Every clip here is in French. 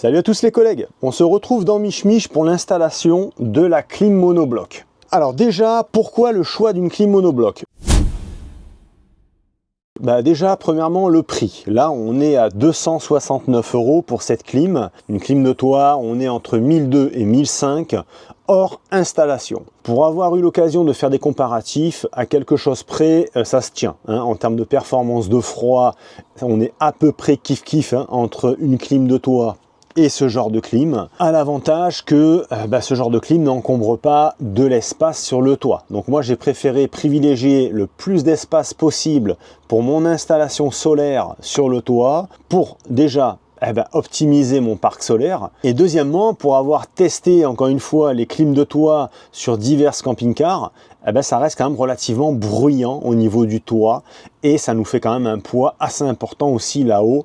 Salut à tous les collègues, on se retrouve dans Mich Mich pour l'installation de la clim monobloc. Alors déjà, pourquoi le choix d'une clim monobloc? Déjà, premièrement, le prix. Là, on est à 269 € pour cette clim. Une clim de toit, on est entre 1002 et 1005 hors installation. Pour avoir eu l'occasion de faire des comparatifs, à quelque chose près, ça se tient. En termes de performance de froid, on est à peu près kiff-kiff entre une clim de toit et ce genre de clim, a l'avantage que ce genre de clim n'encombre pas de l'espace sur le toit. Donc moi j'ai préféré privilégier le plus d'espace possible pour mon installation solaire sur le toit, pour déjà optimiser mon parc solaire, et deuxièmement pour avoir testé encore une fois les clims de toit sur divers camping-cars, ça reste quand même relativement bruyant au niveau du toit et ça nous fait quand même un poids assez important aussi là-haut.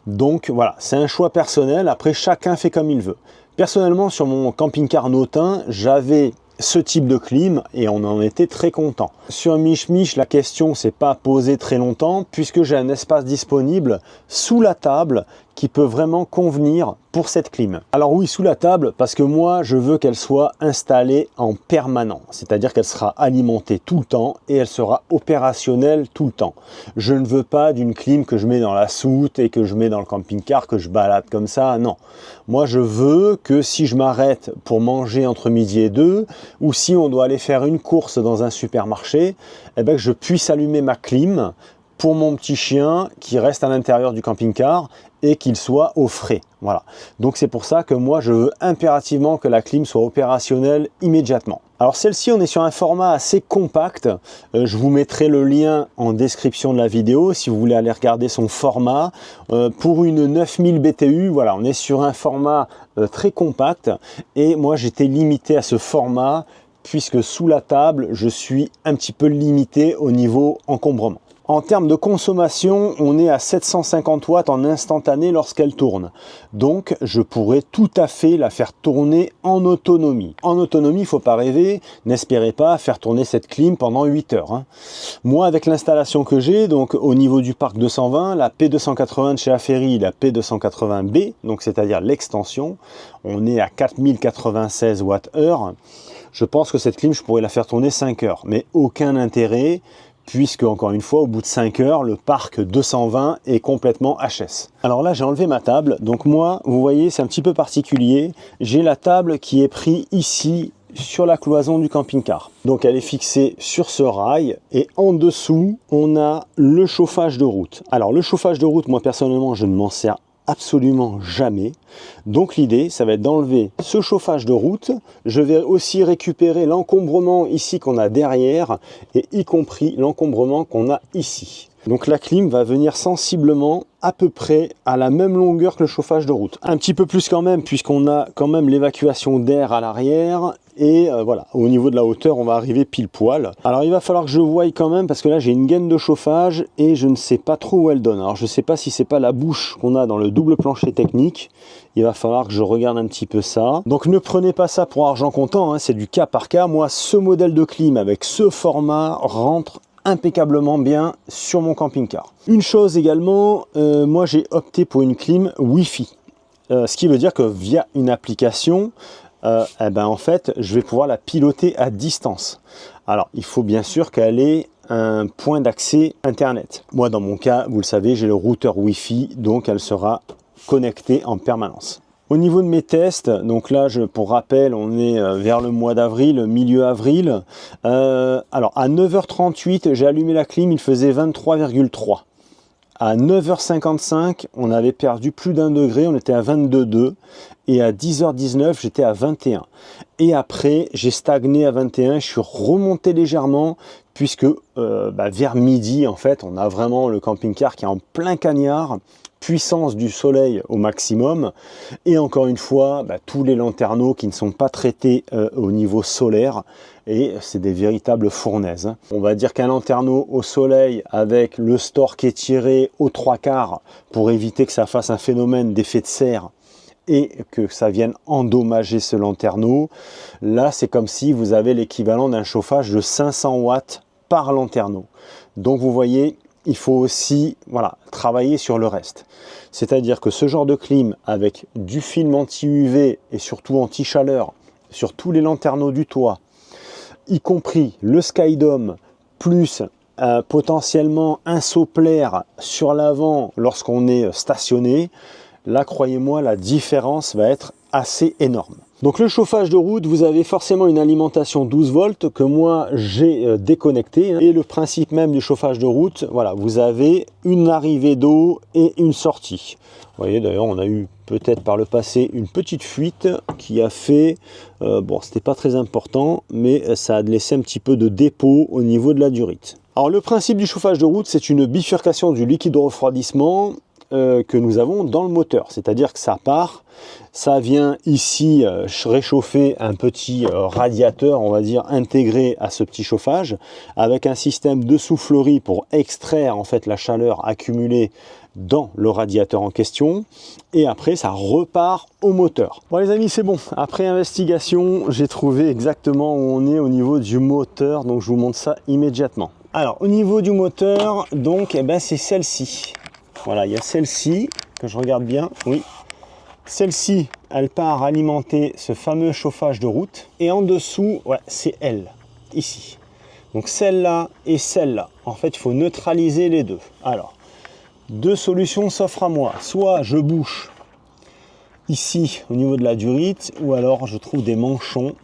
Donc voilà, c'est un choix personnel, après chacun fait comme il veut. Personnellement sur mon camping-car Notin, j'avais ce type de clim et on en était très content. Sur Mich Mich, la question s'est pas posée très longtemps puisque j'ai un espace disponible sous la table qui peut vraiment convenir pour cette clim. Alors oui, sous la table, parce que moi je veux qu'elle soit installée en permanent, c'est-à-dire qu'elle sera alimentée tout le temps et elle sera opérationnelle tout le temps. Je ne veux pas d'une clim que je mets dans la soute et que je mets dans le camping-car, que je balade comme ça, non. Moi je veux que si je m'arrête pour manger entre midi et 2, ou si on doit aller faire une course dans un supermarché, que je puisse allumer ma clim pour mon petit chien qui reste à l'intérieur du camping-car et qu'il soit au frais. Voilà. Donc c'est pour ça que moi je veux impérativement que la clim soit opérationnelle immédiatement. Alors celle-ci, on est sur un format assez compact. Je vous mettrai le lien en description de la vidéo si vous voulez aller regarder son format. Pour une 9000 BTU, voilà, on est sur un format très compact et moi j'étais limité à ce format puisque sous la table je suis un petit peu limité au niveau encombrement. En termes de consommation, on est à 750 watts en instantané lorsqu'elle tourne. Donc, je pourrais tout à fait la faire tourner en autonomie. En autonomie, il ne faut pas rêver, n'espérez pas faire tourner cette clim pendant 8 heures. Moi, avec l'installation que j'ai, donc au niveau du parc 220, la P280 de chez Aferri, la P280B, donc c'est-à-dire l'extension, on est à 4096 Wh. Je pense que cette clim, je pourrais la faire tourner 5 heures, mais aucun intérêt, puisque encore une fois au bout de 5 heures le parc 220 est complètement HS. Alors là j'ai enlevé ma table, donc moi vous voyez c'est un petit peu particulier, j'ai la table qui est prise ici sur la cloison du camping-car. Donc elle est fixée sur ce rail et en dessous on a le chauffage de route. Alors le chauffage de route, moi personnellement je ne m'en sers absolument jamais. Donc l'idée, ça va être d'enlever ce chauffage de route. Je vais aussi récupérer l'encombrement ici qu'on a derrière et y compris l'encombrement qu'on a ici. Donc la clim va venir sensiblement à peu près à la même longueur que le chauffage de route. Un petit peu plus quand même, puisqu'on a quand même l'évacuation d'air à l'arrière. Et voilà, au niveau de la hauteur, on va arriver pile poil. Alors il va falloir que je voie quand même, parce que là j'ai une gaine de chauffage et je ne sais pas trop où elle donne. Alors je ne sais pas si c'est pas la bouche qu'on a dans le double plancher technique. Il va falloir que je regarde un petit peu ça. Donc ne prenez pas ça pour argent comptant, c'est du cas par cas. Moi, ce modèle de clim avec ce format rentre impeccablement bien sur mon camping-car. Une chose également, moi j'ai opté pour une clim Wi-Fi. Ce qui veut dire que via une application, en fait, je vais pouvoir la piloter à distance. Alors, il faut bien sûr qu'elle ait un point d'accès Internet. Moi, dans mon cas, vous le savez, j'ai le routeur Wi-Fi, donc elle sera connectée en permanence. Au niveau de mes tests, donc là, pour rappel, on est vers le mois d'avril, milieu avril. Alors, à 9h38, j'ai allumé la clim, il faisait 23,3. À 9h55, on avait perdu plus d'1 degré, on était à 22,2. Et à 10h19, j'étais à 21. Et après, j'ai stagné à 21, je suis remonté légèrement, puisque vers midi, en fait, on a vraiment le camping-car qui est en plein cagnard, puissance du soleil au maximum, et encore une fois, tous les lanterneaux qui ne sont pas traités au niveau solaire, et c'est des véritables fournaises. On va dire qu'un lanterneau au soleil avec le store qui est tiré aux 3/4 pour éviter que ça fasse un phénomène d'effet de serre et que ça vienne endommager ce lanterneau, là c'est comme si vous avez l'équivalent d'un chauffage de 500 watts par lanterneau. Donc vous voyez, il faut aussi voilà, travailler sur le reste. C'est-à-dire que ce genre de clim avec du film anti-UV et surtout anti-chaleur sur tous les lanterneaux du toit, y compris le Skydome, plus potentiellement un sopplaire sur l'avant lorsqu'on est stationné, là croyez-moi la différence va être assez énorme. Donc le chauffage de route, vous avez forcément une alimentation 12 volts que moi j'ai déconnecté. Et le principe même du chauffage de route, voilà, vous avez une arrivée d'eau et une sortie. Vous voyez d'ailleurs on a eu peut-être par le passé une petite fuite qui a fait, bon c'était pas très important, mais ça a laissé un petit peu de dépôt au niveau de la durite. Alors le principe du chauffage de route, c'est une bifurcation du liquide de refroidissement que nous avons dans le moteur, c'est-à-dire que ça part, ça vient ici réchauffer un petit radiateur, on va dire intégré à ce petit chauffage, avec un système de soufflerie pour extraire en fait la chaleur accumulée dans le radiateur en question, et après ça repart au moteur. Bon les amis, c'est bon, après investigation j'ai trouvé exactement où on est au niveau du moteur, donc je vous montre ça immédiatement. Alors au niveau du moteur, donc eh ben, c'est celle-ci. Voilà, il y a celle-ci, que je regarde bien, oui. Celle-ci, elle part alimenter ce fameux chauffage de route. Et en dessous, ouais, c'est elle, ici. Donc celle-là et celle-là. En fait, il faut neutraliser les deux. Alors, deux solutions s'offrent à moi. Soit je bouche ici, au niveau de la durite, ou alors je trouve des manchons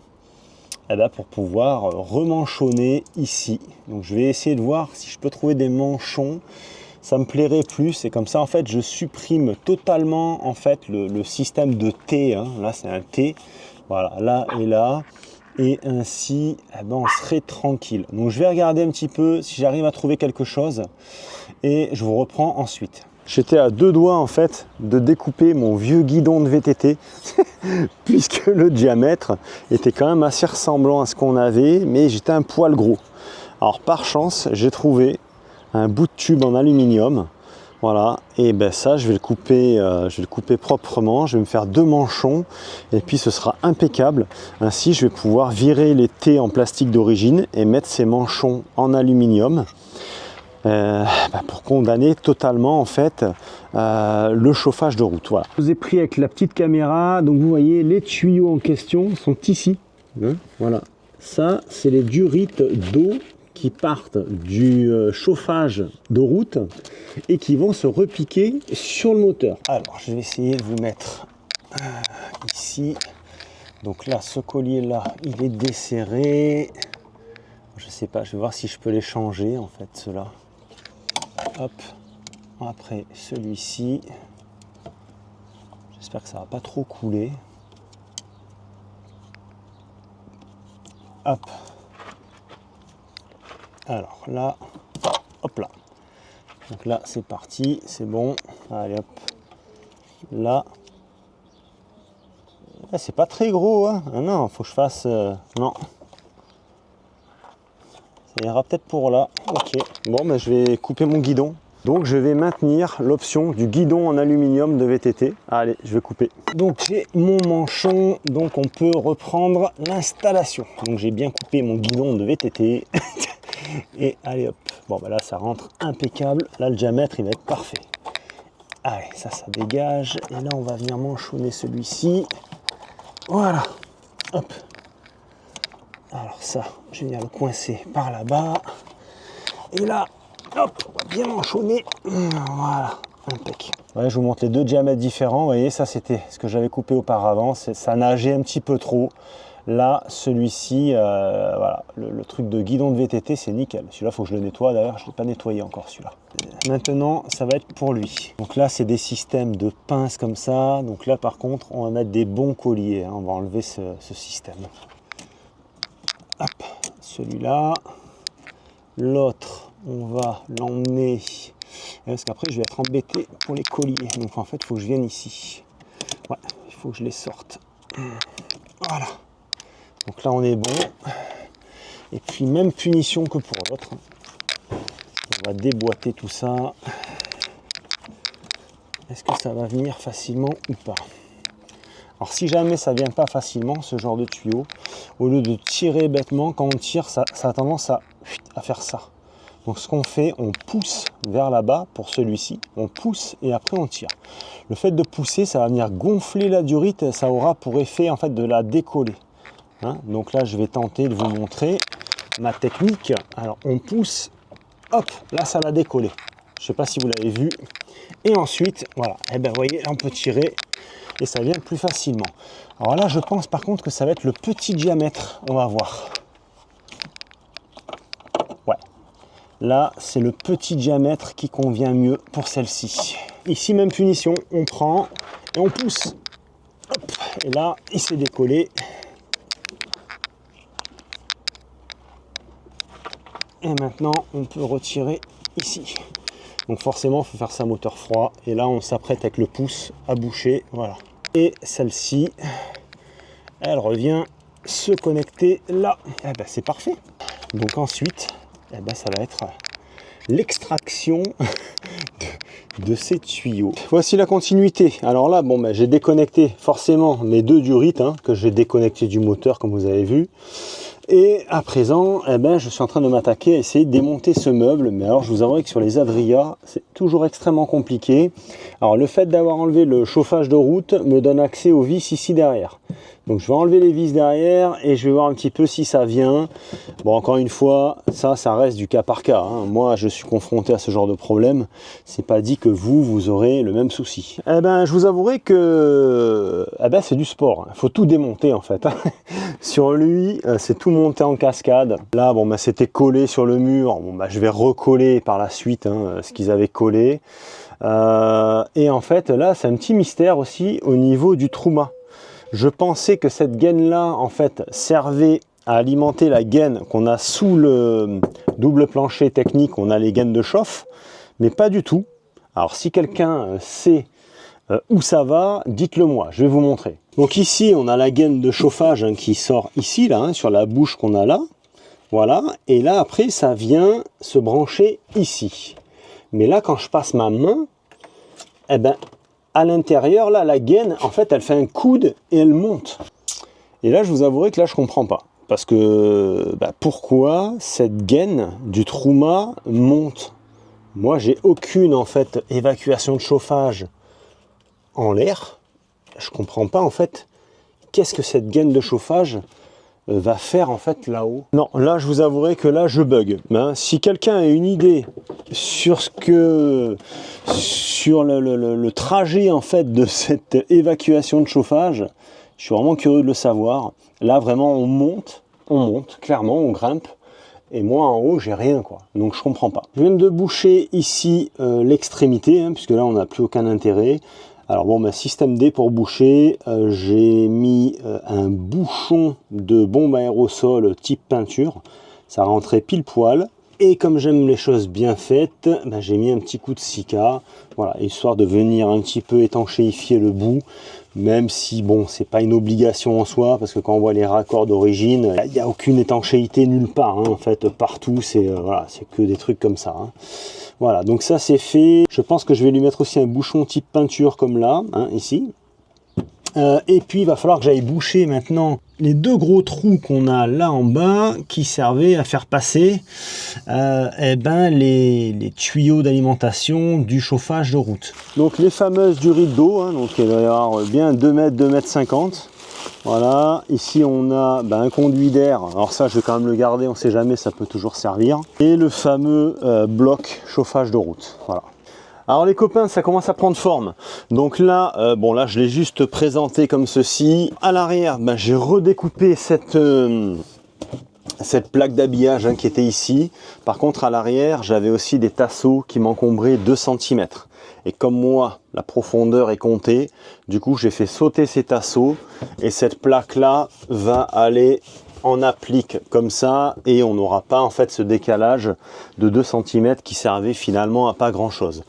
eh ben, pour pouvoir remanchonner ici. Donc je vais essayer de voir si je peux trouver des manchons. Ça me plairait plus, et comme ça en fait je supprime totalement en fait le système de T, hein. Là c'est un T, voilà, là et là, et ainsi eh ben, on serait tranquille. Donc je vais regarder un petit peu si j'arrive à trouver quelque chose et je vous reprends ensuite. J'étais à deux doigts en fait de découper mon vieux guidon de VTT puisque le diamètre était quand même assez ressemblant à ce qu'on avait, mais j'étais un poil gros. Alors par chance j'ai trouvé un bout de tube en aluminium, voilà, et ben ça je vais le couper proprement, je vais me faire deux manchons et puis ce sera impeccable. Ainsi je vais pouvoir virer les T en plastique d'origine et mettre ces manchons en aluminium pour condamner totalement en fait le chauffage de route. Voilà. Je vous ai pris avec la petite caméra, donc vous voyez les tuyaux en question sont ici, hein, voilà, ça c'est les durites d'eau qui partent du chauffage de route et qui vont se repiquer sur le moteur. Alors je vais essayer de vous mettre ici. Donc là ce collier là il est desserré. Je sais pas, je vais voir si je peux les changer en fait ceux-là. Hop, après celui-ci. J'espère que ça va pas trop couler. Hop. Alors là, hop là. Donc là c'est parti, c'est bon. Allez hop. Là. C'est pas très gros, hein. Ah non, faut que je fasse. Non. Ça ira peut-être pour là. Ok. Bon, ben, je vais couper mon guidon. Donc je vais maintenir l'option du guidon en aluminium de VTT. Allez, je vais couper. Donc j'ai mon manchon, donc on peut reprendre l'installation. Donc j'ai bien coupé mon guidon de VTT. Et allez hop, bon bah là ça rentre impeccable, là le diamètre il va être parfait. Allez, ça dégage, et là on va venir manchonner celui-ci. Voilà, hop. Alors ça, je vais venir le coincer par là-bas. Et là, hop, on va bien manchonner. Voilà, impec. Ouais, je vous montre les deux diamètres différents. Vous voyez, ça c'était ce que j'avais coupé auparavant. Ça nageait un petit peu trop. Là, celui-ci, voilà, le truc de guidon de VTT, c'est nickel. Celui-là, il faut que je le nettoie. D'ailleurs, je ne l'ai pas nettoyé encore celui-là. Maintenant, ça va être pour lui. Donc là, c'est des systèmes de pinces comme ça. Donc là, par contre, on va mettre des bons colliers. Hein. On va enlever ce système. Hop, celui-là. L'autre, on va l'emmener. Parce qu'après, je vais être embêté pour les colliers. Donc en fait, il faut que je vienne ici. Ouais, il faut que je les sorte. Voilà. Donc là on est bon. Et puis même punition que pour l'autre. On va déboîter tout ça. Est-ce que ça va venir facilement ou pas? Alors si jamais ça vient pas facilement, ce genre de tuyau, au lieu de tirer bêtement, quand on tire, ça a tendance à faire ça. Donc ce qu'on fait, on pousse vers là-bas pour celui-ci, on pousse et après on tire. Le fait de pousser, ça va venir gonfler la durite, ça aura pour effet en fait de la décoller. Hein, donc là, je vais tenter de vous montrer ma technique. Alors on pousse, hop, là ça l'a décollé. Je ne sais pas si vous l'avez vu. Et ensuite, voilà, et bien vous voyez, là on peut tirer et ça vient plus facilement. Alors là, je pense par contre que ça va être le petit diamètre, on va voir. Ouais, là c'est le petit diamètre qui convient mieux pour celle-ci. Ici, même punition, on prend et on pousse. Hop, et là, il s'est décollé. Et maintenant, on peut retirer ici. Donc forcément, il faut faire ça moteur froid. Et là, on s'apprête avec le pouce à boucher. Voilà. Et celle-ci, elle revient se connecter là. Eh ben, c'est parfait. Donc ensuite, eh ben, ça va être l'extraction de ces tuyaux. Voici la continuité. Alors là, bon, ben, j'ai déconnecté forcément mes deux durites que j'ai déconnecté du moteur, comme vous avez vu. Et à présent, eh ben, je suis en train de m'attaquer à essayer de démonter ce meuble. Mais alors, je vous avoue que sur les Adria, c'est toujours extrêmement compliqué. Alors, le fait d'avoir enlevé le chauffage de route me donne accès aux vis ici derrière. Donc, je vais enlever les vis derrière et je vais voir un petit peu si ça vient. Bon, encore une fois, ça reste du cas par cas. Moi, je suis confronté à ce genre de problème. C'est pas dit que vous aurez le même souci. Eh ben, je vous avouerai que c'est du sport. Il faut tout démonter en fait. Sur lui, c'est tout monté en cascade. Là, bon, c'était collé sur le mur. Bon, je vais recoller par la suite ce qu'ils avaient collé. Et en fait, là, c'est un petit mystère aussi au niveau du trou-mât. Je pensais que cette gaine-là, en fait, servait à alimenter la gaine qu'on a sous le double plancher technique. On a les gaines de chauffe, mais pas du tout. Alors, si quelqu'un sait où ça va, dites-le moi, je vais vous montrer. Donc ici, on a la gaine de chauffage qui sort ici, là, sur la bouche qu'on a là. Voilà, et là, après, ça vient se brancher ici. Mais là, quand je passe ma main, eh ben, à l'intérieur, là, la gaine, en fait, elle fait un coude et elle monte. Et là, je vous avouerai que là, je comprends pas. Parce que, pourquoi cette gaine du trou-mât monte? Moi, j'ai aucune, en fait, évacuation de chauffage en l'air. Je comprends pas, en fait, qu'est-ce que cette gaine de chauffage va faire, en fait, là-haut. Non, là, je vous avouerai que là, je bug. Si quelqu'un a une idée sur le trajet, en fait, de cette évacuation de chauffage, je suis vraiment curieux de le savoir. Là, vraiment, on monte, clairement, on grimpe. Et moi, en haut, j'ai rien, quoi. Donc, je comprends pas. Je viens de boucher ici l'extrémité, puisque là, on n'a plus aucun intérêt. Alors bon, système D pour boucher, j'ai mis un bouchon de bombe aérosol type peinture. Ça rentrait pile poil. Et comme j'aime les choses bien faites, j'ai mis un petit coup de Sika, voilà, histoire de venir un petit peu étanchéifier le bout, même si bon, c'est pas une obligation en soi, parce que quand on voit les raccords d'origine, il n'y a aucune étanchéité nulle part, en fait, partout, c'est voilà, c'est que des trucs comme ça. Voilà, donc ça c'est fait. Je pense que je vais lui mettre aussi un bouchon type peinture comme là, ici. Et puis il va falloir que j'aille boucher maintenant les deux gros trous qu'on a là en bas qui servaient à faire passer les tuyaux d'alimentation du chauffage de route. Donc les fameuses durites d'eau, donc il va y avoir bien 2 mètres, 2 mètres 50. Voilà, ici on a un conduit d'air, alors ça je vais quand même le garder, on ne sait jamais, ça peut toujours servir. Et le fameux bloc chauffage de route, voilà. Alors les copains, ça commence à prendre forme. Donc là, là je l'ai juste présenté comme ceci. À l'arrière, j'ai redécoupé cette plaque d'habillage qui était ici. Par contre à l'arrière, j'avais aussi des tasseaux qui m'encombraient 2 cm. Et comme moi, la profondeur est comptée, du coup j'ai fait sauter ces tasseaux et cette plaque là va aller en applique comme ça et on n'aura pas en fait ce décalage de 2 cm qui servait finalement à pas grand chose.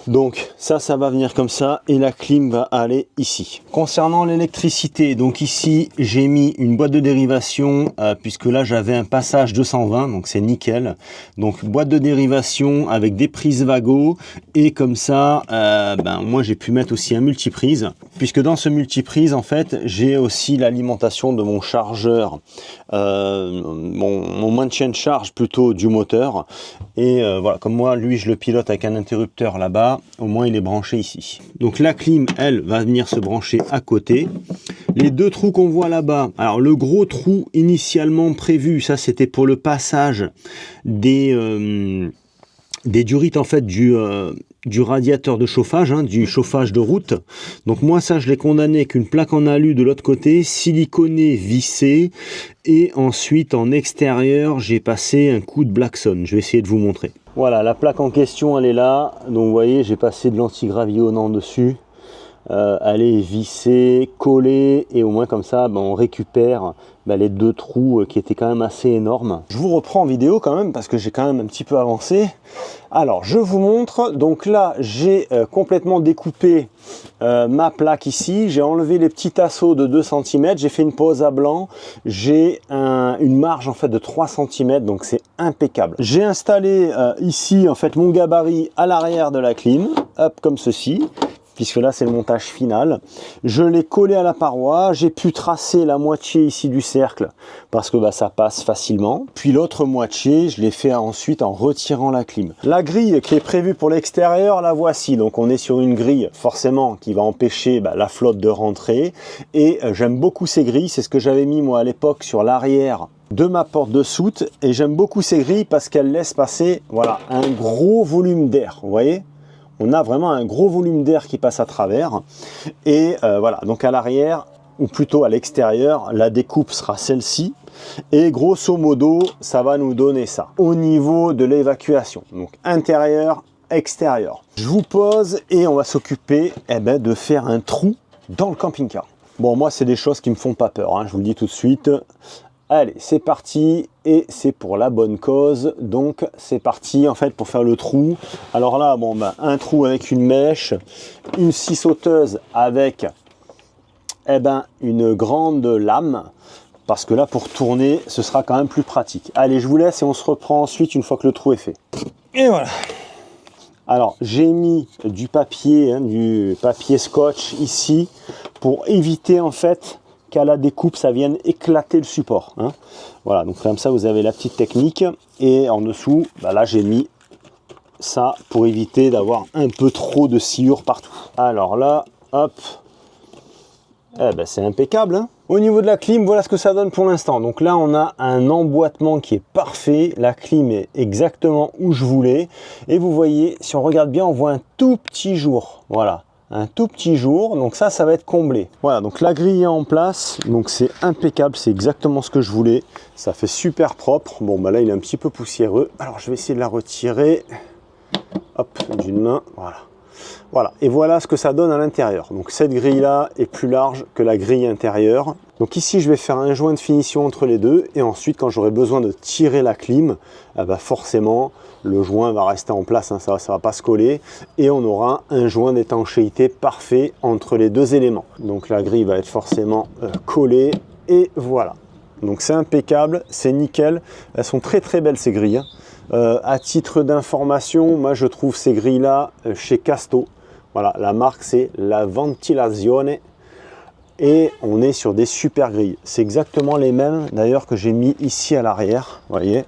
Donc ça va venir comme ça et la clim va aller ici. Concernant l'électricité, donc ici j'ai mis une boîte de dérivation puisque là j'avais un passage 220, donc c'est nickel. Donc boîte de dérivation avec des prises Wago et comme ça moi j'ai pu mettre aussi un multiprise. puisque dans ce multiprise, en fait, j'ai aussi l'alimentation de mon chargeur, mon maintien de charge plutôt du moteur. Et voilà, comme moi, lui, je le pilote avec un interrupteur là-bas, au moins il est branché ici. Donc la clim, elle, va venir se brancher à côté. Les deux trous qu'on voit là-bas, alors le gros trou initialement prévu, ça c'était pour le passage des durites en fait du radiateur de chauffage, hein, du chauffage de route. Donc moi ça je l'ai condamné avec une plaque en alu de l'autre côté, siliconé, vissé, et ensuite en extérieur j'ai passé un coup de Blackson. Je vais essayer de vous montrer. Voilà, la plaque en question elle est là, donc vous voyez j'ai passé de l'antigravillonnant dessus. Elle est vissée, collée, et au moins comme ça on récupère les deux trous qui étaient quand même assez énormes. Je vous reprends en vidéo quand même parce que j'ai quand même un petit peu avancé. Alors je vous montre, donc là j'ai complètement découpé ma plaque ici, j'ai enlevé les petits tasseaux de 2 cm, j'ai fait une pose à blanc, j'ai une marge en fait de 3 cm, donc c'est impeccable. J'ai installé ici en fait mon gabarit à l'arrière de la clim, hop comme ceci, puisque là c'est le montage final. Je l'ai collé à la paroi, j'ai pu tracer la moitié ici du cercle parce que ça passe facilement. Puis l'autre moitié, je l'ai fait ensuite en retirant la clim. La grille qui est prévue pour l'extérieur, la voici. Donc on est sur une grille forcément qui va empêcher la flotte de rentrer. Et j'aime beaucoup ces grilles, c'est ce que j'avais mis moi à l'époque sur l'arrière de ma porte de soute. Et j'aime beaucoup ces grilles parce qu'elles laissent passer voilà, un gros volume d'air, vous voyez ? On a vraiment un gros volume d'air qui passe à travers. Et voilà, donc à l'arrière, ou plutôt à l'extérieur, la découpe sera celle-ci. Et grosso modo, ça va nous donner ça. Au niveau de l'évacuation, donc intérieur, extérieur. Je vous pose et on va s'occuper de faire un trou dans le camping-car. Bon, moi, c'est des choses qui me font pas peur, hein, je vous le dis tout de suite. Allez, c'est parti et c'est pour la bonne cause. Donc c'est parti en fait pour faire le trou. Alors là, un trou avec une mèche, une scie sauteuse avec une grande lame. Parce que là, pour tourner, ce sera quand même plus pratique. Allez, je vous laisse et on se reprend ensuite une fois que le trou est fait. Et voilà. Alors, j'ai mis du papier scotch ici pour éviter en fait qu'à la découpe ça vienne éclater le support, hein. Voilà, donc comme ça vous avez la petite technique. Et en dessous là j'ai mis ça pour éviter d'avoir un peu trop de sciure partout. Alors là hop, c'est impeccable, hein. Au niveau de la clim, voilà ce que ça donne pour l'instant. Donc là on a un emboîtement qui est parfait, la clim est exactement où je voulais, et vous voyez, si on regarde bien, on voit un tout petit jour, voilà, un tout petit jour, donc ça va être comblé. Voilà, donc la grille est en place, donc c'est impeccable, c'est exactement ce que je voulais, ça fait super propre. Bon là il est un petit peu poussiéreux, alors je vais essayer de la retirer, hop, d'une main, voilà, et voilà ce que ça donne à l'intérieur. Donc cette grille là est plus large que la grille intérieure. Donc ici je vais faire un joint de finition entre les deux, et ensuite quand j'aurai besoin de tirer la clim, forcément le joint va rester en place, hein, ça va pas se coller, et on aura un joint d'étanchéité parfait entre les deux éléments. Donc la grille va être forcément collée, et voilà. Donc c'est impeccable, c'est nickel, elles sont très très belles ces grilles, hein. À titre d'information, moi je trouve ces grilles là chez Casto. Voilà, la marque c'est la Ventilazione et on est sur des super grilles. C'est exactement les mêmes d'ailleurs que j'ai mis ici à l'arrière, vous voyez.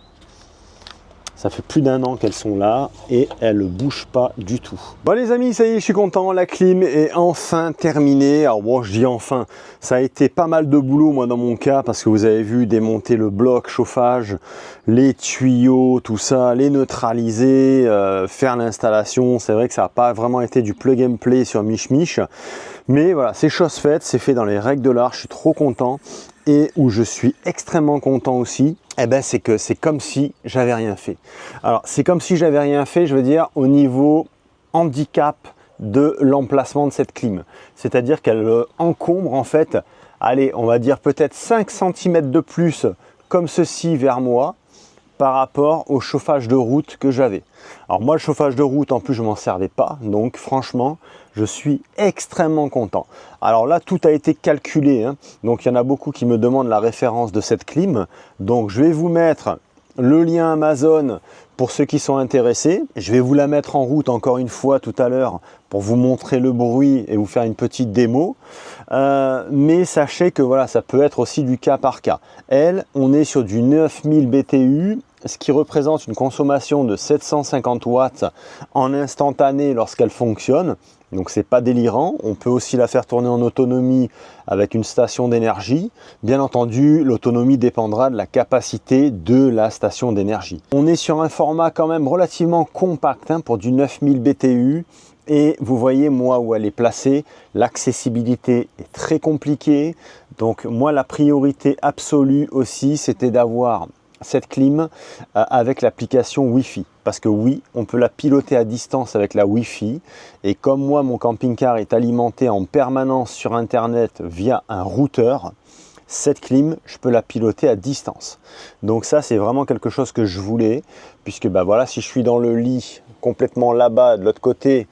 Ça fait plus d'1 an qu'elles sont là et elles ne bougent pas du tout. Bon les amis, ça y est, je suis content, la clim est enfin terminée. Alors bon, je dis enfin, ça a été pas mal de boulot moi dans mon cas, parce que vous avez vu démonter le bloc chauffage, les tuyaux, tout ça, les neutraliser, faire l'installation. C'est vrai que ça n'a pas vraiment été du plug and play sur Mich. Mais voilà, c'est chose faite, c'est fait dans les règles de l'art, je suis trop content. Et où je suis extrêmement content aussi, c'est que c'est comme si j'avais rien fait. Alors c'est comme si j'avais rien fait, je veux dire au niveau handicap de l'emplacement de cette clim. C'est-à-dire qu'elle encombre en fait, allez, on va dire peut-être 5 cm de plus comme ceci vers moi, par rapport au chauffage de route que j'avais. Alors moi le chauffage de route en plus je m'en servais pas, donc franchement je suis extrêmement content. Alors là tout a été calculé, hein. Donc il y en a beaucoup qui me demandent la référence de cette clim, donc je vais vous mettre le lien Amazon pour ceux qui sont intéressés. Je vais vous la mettre en route encore une fois tout à l'heure pour vous montrer le bruit et vous faire une petite démo. Mais sachez que voilà, ça peut être aussi du cas par cas. Elle, on est sur du 9000 BTU, ce qui représente une consommation de 750 watts en instantané lorsqu'elle fonctionne. Donc c'est pas délirant. On peut aussi la faire tourner en autonomie avec une station d'énergie. Bien entendu, l'autonomie dépendra de la capacité de la station d'énergie. On est sur un format quand même relativement compact hein, pour du 9000 BTU. Et vous voyez moi où elle est placée, l'accessibilité est très compliquée. Donc moi la priorité absolue aussi c'était d'avoir cette clim avec l'application Wi-Fi. Parce que oui, on peut la piloter à distance avec la Wi-Fi. Et comme moi, mon camping-car est alimenté en permanence sur Internet via un routeur, cette clim, je peux la piloter à distance. Donc ça, c'est vraiment quelque chose que je voulais. Puisque bah voilà, si je suis dans le lit complètement là-bas, de l'autre côté,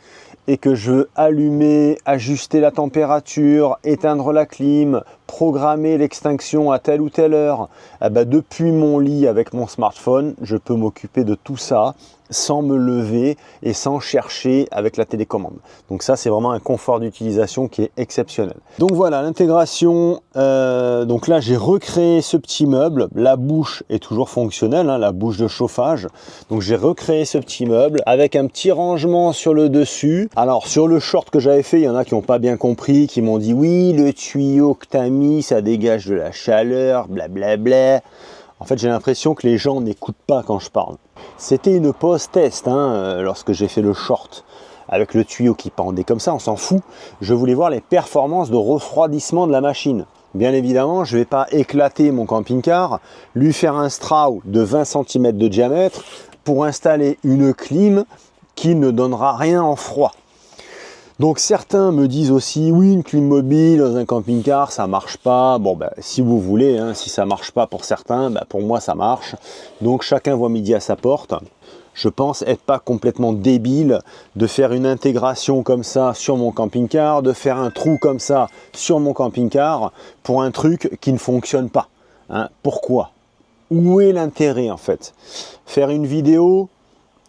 et que je veux allumer, ajuster la température, éteindre la clim, programmer l'extinction à telle ou telle heure, depuis mon lit avec mon smartphone, je peux m'occuper de tout ça sans me lever et sans chercher avec la télécommande. Donc ça, c'est vraiment un confort d'utilisation qui est exceptionnel. Donc voilà, l'intégration. Donc là, j'ai recréé ce petit meuble. La bouche est toujours fonctionnelle, hein, la bouche de chauffage. Donc j'ai recréé ce petit meuble avec un petit rangement sur le dessus. Alors sur le short que j'avais fait, il y en a qui n'ont pas bien compris, qui m'ont dit oui, le tuyau que tu as mis, ça dégage de la chaleur, blablabla. En fait, j'ai l'impression que les gens n'écoutent pas quand je parle. C'était une pause test hein, lorsque j'ai fait le short avec le tuyau qui pendait comme ça, on s'en fout. Je voulais voir les performances de refroidissement de la machine. Bien évidemment, je ne vais pas éclater mon camping-car, lui faire un straw de 20 cm de diamètre pour installer une clim qui ne donnera rien en froid. Donc certains me disent aussi, oui, une clim mobile dans un camping-car, ça marche pas. Bon, si vous voulez, hein, si ça marche pas pour certains, pour moi ça marche. Donc chacun voit midi à sa porte. Je pense être pas complètement débile de faire une intégration comme ça sur mon camping-car, de faire un trou comme ça sur mon camping-car pour un truc qui ne fonctionne pas. Hein. Pourquoi? Où est l'intérêt en fait? Faire une vidéo.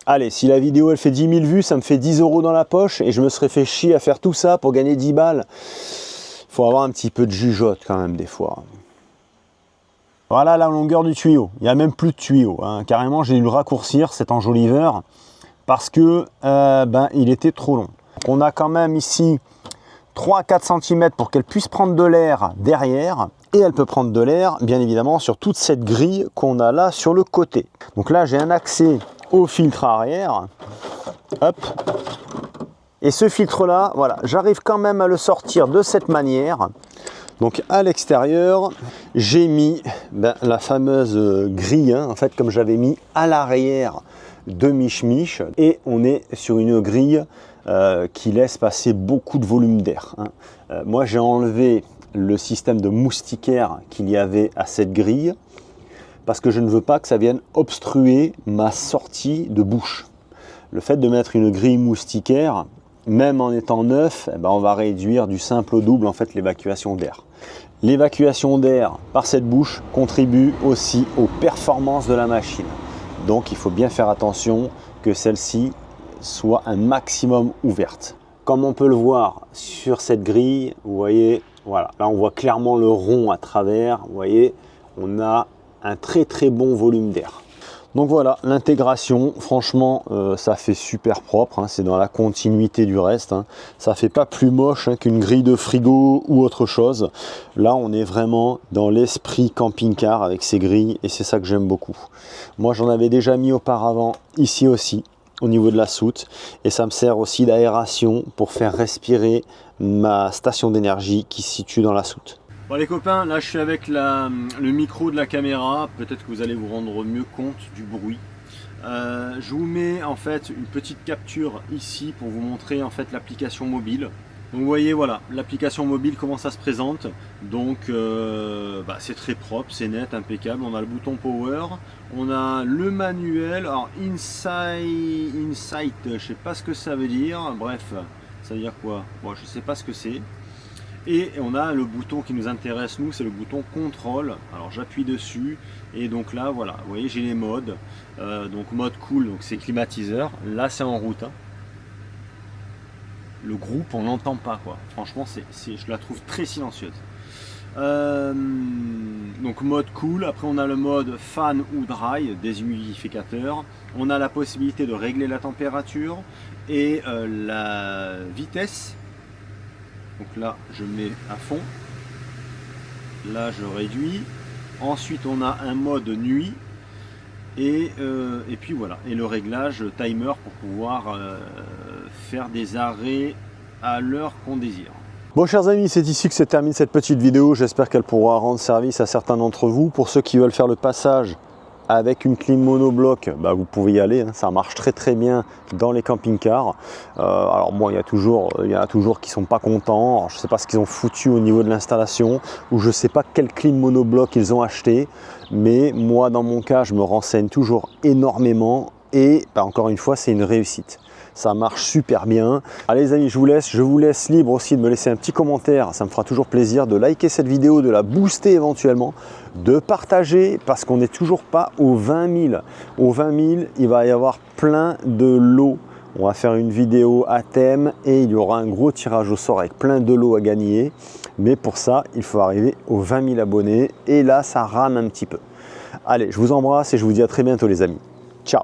Allez, si la vidéo elle fait 10 000 vues, ça me fait 10 € dans la poche et je me serais fait chier à faire tout ça pour gagner 10 balles. Il faut avoir un petit peu de jugeote quand même des fois. Voilà la longueur du tuyau. Il n'y a même plus de tuyau. Hein. Carrément, j'ai dû le raccourcir cet enjoliveur parce que il était trop long. Donc, on a quand même ici 3-4 cm pour qu'elle puisse prendre de l'air derrière. Et elle peut prendre de l'air, bien évidemment, sur toute cette grille qu'on a là sur le côté. Donc là, j'ai un accès au filtre arrière. Hop. Et ce filtre là, voilà, j'arrive quand même à le sortir de cette manière. Donc à l'extérieur, j'ai mis la fameuse grille, hein, en fait, comme j'avais mis à l'arrière de Mich Mich. Et on est sur une grille qui laisse passer beaucoup de volume d'air. Hein. Moi, j'ai enlevé le système de moustiquaire qu'il y avait à cette grille parce que je ne veux pas que ça vienne obstruer ma sortie de bouche. Le fait de mettre une grille moustiquaire, même en étant neuf, on va réduire du simple au double en fait l'évacuation d'air. L'évacuation d'air par cette bouche contribue aussi aux performances de la machine. Donc il faut bien faire attention que celle-ci soit un maximum ouverte. Comme on peut le voir sur cette grille, vous voyez, voilà, là on voit clairement le rond à travers, vous voyez, on a un très très bon volume d'air. Donc voilà, l'intégration, franchement, ça fait super propre, hein, c'est dans la continuité du reste. Hein. Ça fait pas plus moche hein, qu'une grille de frigo ou autre chose. Là, on est vraiment dans l'esprit camping-car avec ces grilles et c'est ça que j'aime beaucoup. Moi, j'en avais déjà mis auparavant ici aussi, au niveau de la soute. Et ça me sert aussi d'aération pour faire respirer ma station d'énergie qui se situe dans la soute. Bon les copains, là je suis avec le micro de la caméra, peut-être que vous allez vous rendre mieux compte du bruit. Je vous mets en fait une petite capture ici pour vous montrer en fait l'application mobile. Donc vous voyez voilà, l'application mobile comment ça se présente. Donc c'est très propre, c'est net, impeccable. On a le bouton power, on a le manuel, alors insight, je sais pas ce que ça veut dire, bref, ça veut dire quoi? Bon, je sais pas ce que c'est. Et on a le bouton qui nous intéresse nous, c'est le bouton contrôle. Alors j'appuie dessus et donc là voilà, vous voyez j'ai les modes. Donc mode cool, donc c'est climatiseur. Là c'est en route. Hein. le groupe, on l'entend pas, quoi. Franchement, je la trouve très silencieuse. Donc mode cool, après on a le mode fan ou dry, déshumidificateur. On a la possibilité de régler la température et la vitesse. Donc là je mets à fond, là je réduis. Ensuite on a un mode nuit et puis voilà, et le réglage timer pour pouvoir faire des arrêts à l'heure qu'on désire. Bon chers amis, c'est ici que se termine cette petite vidéo. J'espère qu'elle pourra rendre service à certains d'entre vous. Pour ceux qui veulent faire le passage avec une clim monobloc, bah, vous pouvez y aller, hein. Ça marche très très bien dans les camping-cars. Alors bon, il y en a toujours qui sont pas contents. Alors, je ne sais pas ce qu'ils ont foutu au niveau de l'installation, ou je ne sais pas quelle clim monobloc ils ont acheté. Mais moi, dans mon cas, je me renseigne toujours énormément et bah, encore une fois, c'est une réussite. Ça marche super bien. Allez les amis, je vous laisse libre aussi de me laisser un petit commentaire. Ça me fera toujours plaisir de liker cette vidéo, de la booster éventuellement, de partager parce qu'on n'est toujours pas aux 20 000. Aux 20 000, il va y avoir plein de lots. On va faire une vidéo à thème et il y aura un gros tirage au sort avec plein de lots à gagner. Mais pour ça, il faut arriver aux 20 000 abonnés et là, ça rame un petit peu. Allez, je vous embrasse et je vous dis à très bientôt les amis. Ciao!